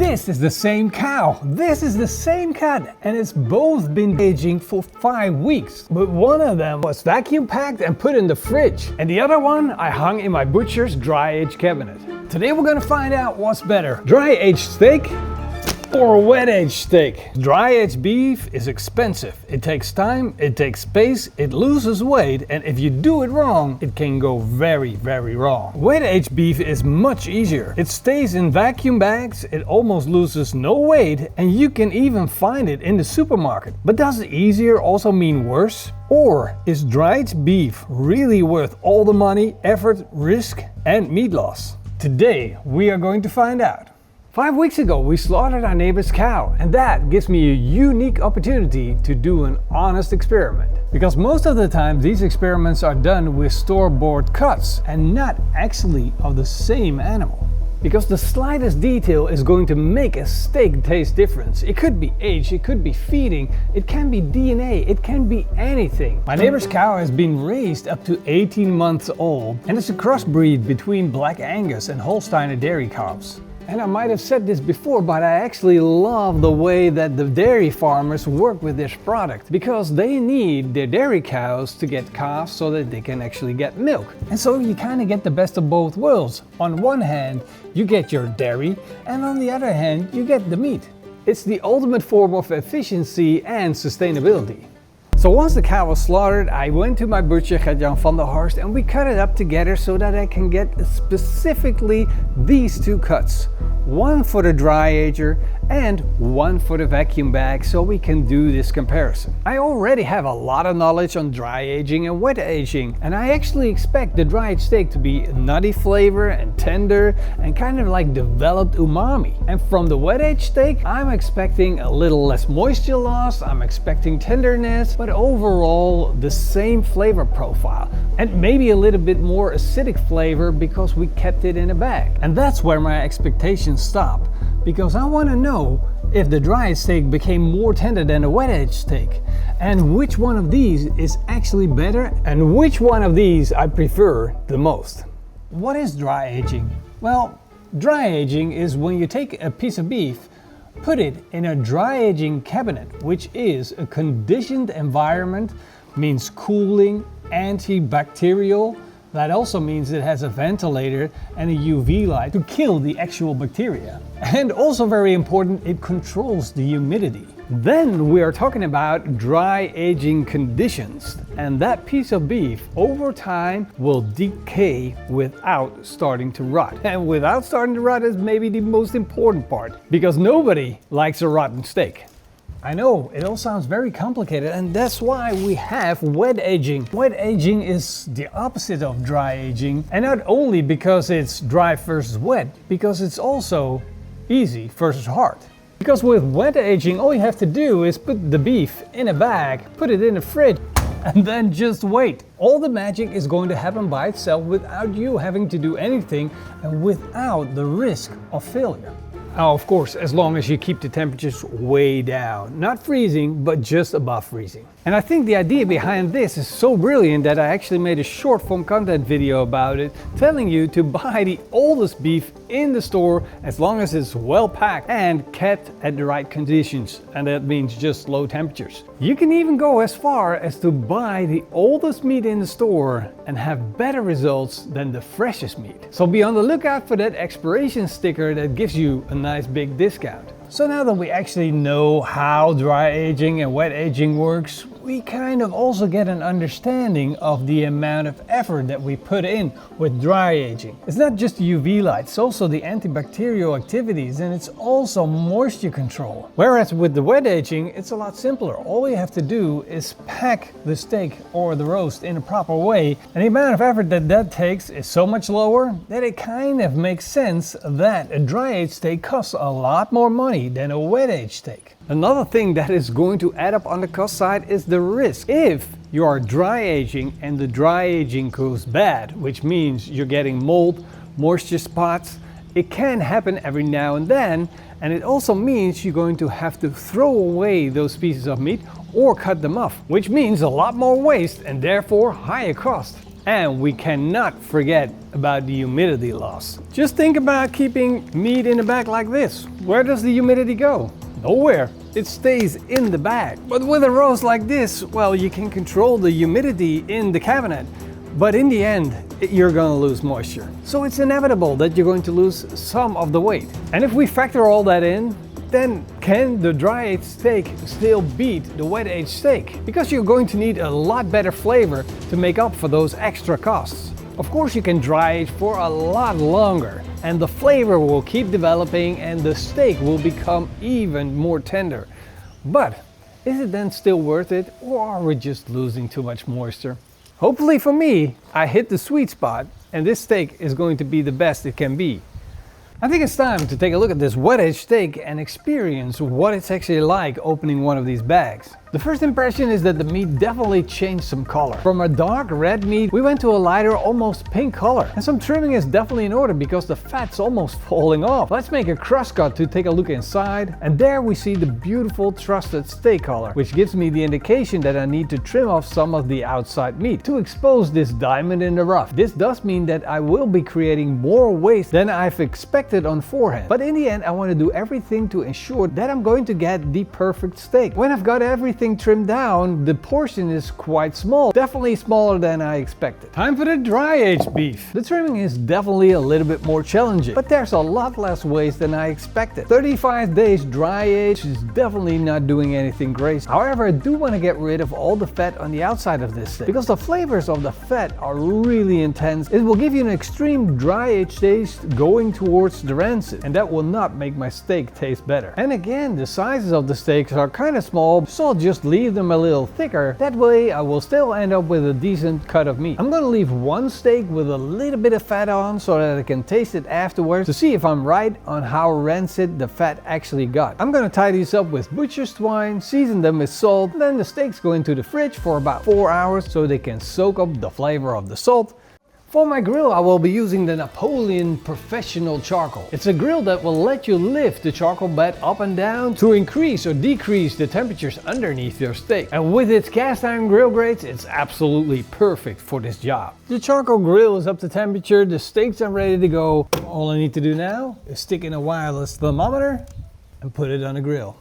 This is the same cow. This is the same cat, and it's both been aging for 5 weeks. But one of them was vacuum packed and put in the fridge, and the other one I hung in my butcher's dry age cabinet. Today we're gonna find out what's better, dry aged steak or wet aged steak. Dry aged beef is expensive. It takes time, it takes space, it loses weight, and if you do it wrong, it can go very, very wrong. Wet aged beef is much easier. It stays in vacuum bags, it almost loses no weight, and you can even find it in the supermarket. But does easier also mean worse? Or is dry aged beef really worth all the money, effort, risk, and meat loss? Today we are going to find out. 5 weeks ago we slaughtered our neighbor's cow, and that gives me a unique opportunity to do an honest experiment. Because most of the time these experiments are done with store-bought cuts and not actually of the same animal. Because the slightest detail is going to make a steak taste different. It could be age, it could be feeding, it can be DNA, it can be anything. My neighbor's cow has been raised up to 18 months old, and it's a crossbreed between Black Angus and Holsteiner dairy cows. And I might have said this before, but I actually love the way that the dairy farmers work with this product, because they need their dairy cows to get calves so that they can actually get milk. And so you kind of get the best of both worlds. On one hand, you get your dairy, and on the other hand, you get the meat. It's the ultimate form of efficiency and sustainability. So once the cow was slaughtered, I went to my butcher, Gert-Jan van der Horst, and we cut it up together so that I can get specifically these two cuts. One for the dry ager and one for the vacuum bag, so we can do this comparison. I already have a lot of knowledge on dry aging and wet aging, and I actually expect the dry aged steak to be nutty flavor and tender and kind of like developed umami. And from the wet aged steak, I'm expecting a little less moisture loss, I'm expecting tenderness, but overall the same flavor profile, and maybe a little bit more acidic flavor because we kept it in a bag. And that's where my expectations stop, because I want to know if the dry steak became more tender than a wet aged steak, and which one of these is actually better and which one of these I prefer the most. What is dry aging? Well, dry aging is when you take a piece of beef, put it in a dry aging cabinet, which is a conditioned environment, means cooling, antibacterial. That also means it has a ventilator and a UV light to kill the actual bacteria. And also very important, it controls the humidity. Then we are talking about dry aging conditions, and that piece of beef over time will decay without starting to rot. And without starting to rot is maybe the most important part, because nobody likes a rotten steak. I know, it all sounds very complicated, and that's why we have wet aging. Wet aging is the opposite of dry aging, and not only because it's dry versus wet, because it's also easy versus hard. Because with wet aging, all you have to do is put the beef in a bag, put it in the fridge, and then just wait. All the magic is going to happen by itself without you having to do anything and without the risk of failure. Now, of course, as long as you keep the temperatures way down. Not freezing, but just above freezing. And I think the idea behind this is so brilliant that I actually made a short form content video about it, telling you to buy the oldest beef in the store as long as it's well packed and kept at the right conditions. And that means just low temperatures. You can even go as far as to buy the oldest meat in the store and have better results than the freshest meat. So be on the lookout for that expiration sticker that gives you a nice big discount. So now that we actually know how dry aging and wet aging works, we kind of also get an understanding of the amount of effort that we put in with dry aging. It's not just the UV light, it's also the antibacterial activities, and it's also moisture control. Whereas with the wet aging, it's a lot simpler. All you have to do is pack the steak or the roast in a proper way, and the amount of effort that takes is so much lower that it kind of makes sense that a dry aged steak costs a lot more money than a wet aged steak. Another thing that is going to add up on the cost side is the risk. If you are dry aging and the dry aging goes bad, which means you're getting mold, moisture spots, it can happen every now and then, and it also means you're going to have to throw away those pieces of meat or cut them off, which means a lot more waste and therefore higher cost. And we cannot forget about the humidity loss. Just think about keeping meat in a bag like this. Where does the humidity go? Nowhere. It stays in the bag. But with a roast like this, well, you can control the humidity in the cabinet. But in the end, you're gonna lose moisture. So it's inevitable that you're going to lose some of the weight. And if we factor all that in, then can the dry aged steak still beat the wet aged steak? Because you're going to need a lot better flavor to make up for those extra costs. Of course, you can dry age for a lot longer, and the flavor will keep developing and the steak will become even more tender. But is it then still worth it, or are we just losing too much moisture? Hopefully for me, I hit the sweet spot and this steak is going to be the best it can be. I think it's time to take a look at this wet aged steak and experience what it's actually like opening one of these bags. The first impression is that the meat definitely changed some color. From a dark red meat, we went to a lighter, almost pink color. And some trimming is definitely in order because the fat's almost falling off. Let's make a cross cut to take a look inside. And there we see the beautiful trusted steak color, which gives me the indication that I need to trim off some of the outside meat to expose this diamond in the rough. This does mean that I will be creating more waste than I've expected on forehand. But in the end, I want to do everything to ensure that I'm going to get the perfect steak. When I've got everything trimmed down, the portion is quite small, definitely smaller than I expected. Time for the dry aged beef. The trimming is definitely a little bit more challenging, but there's a lot less waste than I expected. 35 days dry age is definitely not doing anything great. However, I do want to get rid of all the fat on the outside of this steak because the flavors of the fat are really intense. It will give you an extreme dry aged taste going towards the rancid, and that will not make my steak taste better. And again, the sizes of the steaks are kind of small, so I'll just leave them a little thicker. That way I will still end up with a decent cut of meat. I'm gonna leave one steak with a little bit of fat on so that I can taste it afterwards to see if I'm right on how rancid the fat actually got. I'm gonna tie these up with butcher's twine, season them with salt, then the steaks go into the fridge for about 4 hours so they can soak up the flavor of the salt. For my grill, I will be using the Napoleon Professional Charcoal. It's a grill that will let you lift the charcoal bed up and down to increase or decrease the temperatures underneath your steak. And with its cast iron grill grates, it's absolutely perfect for this job. The charcoal grill is up to temperature, the steaks are ready to go. All I need to do now is stick in a wireless thermometer and put it on the grill.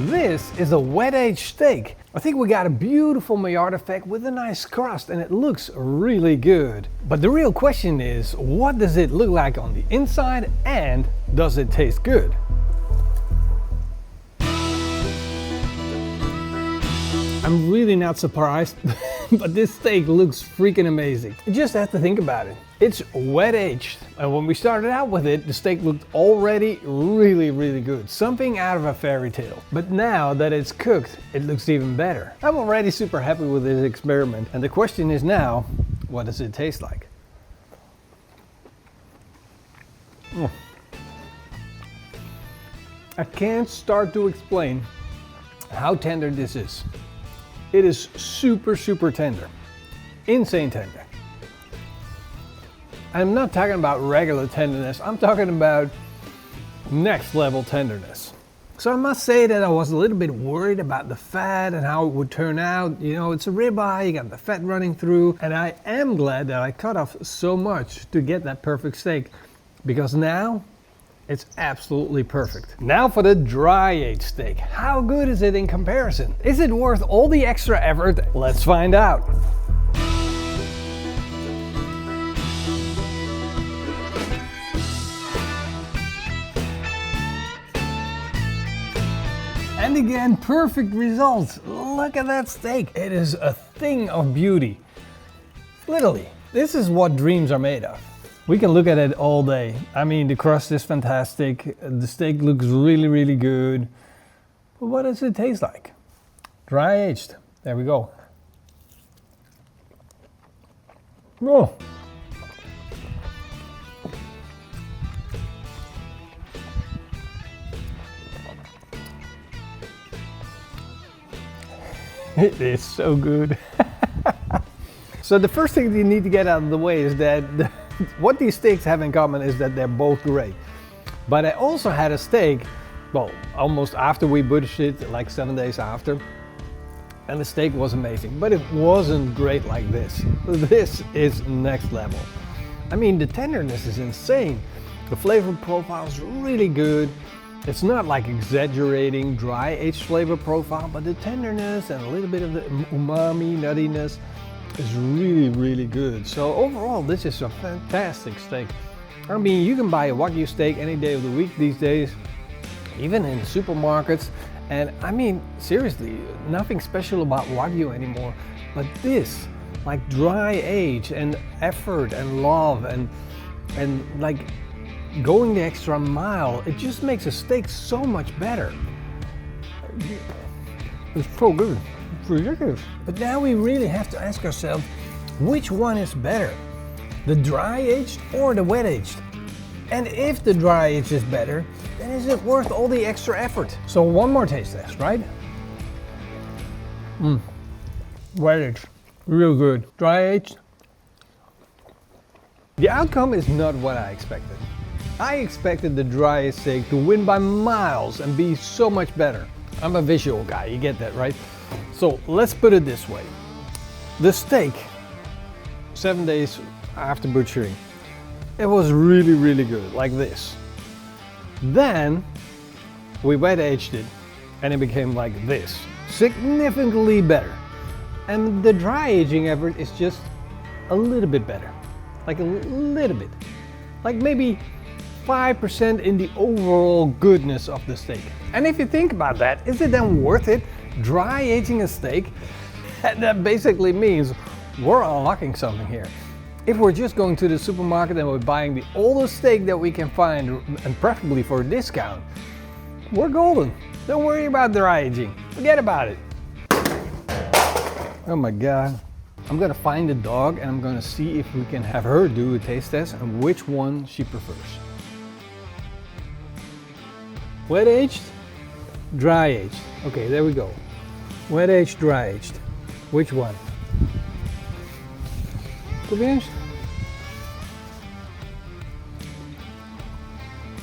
This is a wet aged steak. I think we got a beautiful Maillard effect with a nice crust and it looks really good. But the real question is, what does it look like on the inside and does it taste good? I'm really not surprised, but this steak looks freaking amazing. You just have to think about it. It's wet aged, and when we started out with it, the steak looked already really good. Something out of a fairy tale. But now that it's cooked, it looks even better. I'm already super happy with this experiment, and the question is now, what does it taste like? I can't start to explain how tender this is. It is super tender, insane tender. I'm not talking about regular tenderness, I'm talking about next level tenderness. So I must say that I was a little bit worried about the fat and how it would turn out. You know, it's a ribeye, you got the fat running through, and I am glad that I cut off so much to get that perfect steak, because now it's absolutely perfect. Now for the dry aged steak. How good is it in comparison? Is it worth all the extra effort? Let's find out. And again, perfect results. Look at that steak. It is a thing of beauty. Literally, this is what dreams are made of. We can look at it all day. I mean, the crust is fantastic. The steak looks really good. But what does it taste like? Dry aged. There we go. Oh. It is so good. So the first thing you need to get out of the way is that what these steaks have in common is that they're both great. But I also had a steak, well, almost after we butchered it, like 7 days after. And the steak was amazing, but it wasn't great like this. This is next level. I mean, the tenderness is insane. The flavor profile is really good. It's not like exaggerating dry aged flavor profile, but the tenderness and a little bit of the umami, nuttiness is really, really good. So overall, this is a fantastic steak. I mean, you can buy a Wagyu steak any day of the week these days, even in the supermarkets. And I mean, seriously, nothing special about Wagyu anymore, but this, like dry age and effort and love and like going the extra mile, it just makes a steak so much better. It's so good, it's ridiculous. But now we really have to ask ourselves, which one is better? The dry aged or the wet aged? And if the dry aged is better, then is it worth all the extra effort? So one more taste test, right? Wet aged, real good. Dry aged. The outcome is not what I expected. I expected the dry aged steak to win by miles and be so much better. I'm a visual guy, you get that, right? So let's put it this way. The steak, 7 days after butchering, it was really, really good, like this. Then we wet aged it and it became like this, significantly better. And the dry aging effort is just a little bit better, like a little bit, like maybe 5% in the overall goodness of the steak. And if you think about that, is it then worth it dry aging a steak? That basically means we're unlocking something here. If we're just going to the supermarket and we're buying the oldest steak that we can find, and preferably for a discount, we're golden. Don't worry about dry aging. Forget about it. Oh my God. I'm gonna find the dog and I'm gonna see if we can have her do a taste test and which one she prefers. Wet aged, dry aged. Okay, there we go. Wet aged, dry aged. Which one? Could be interesting.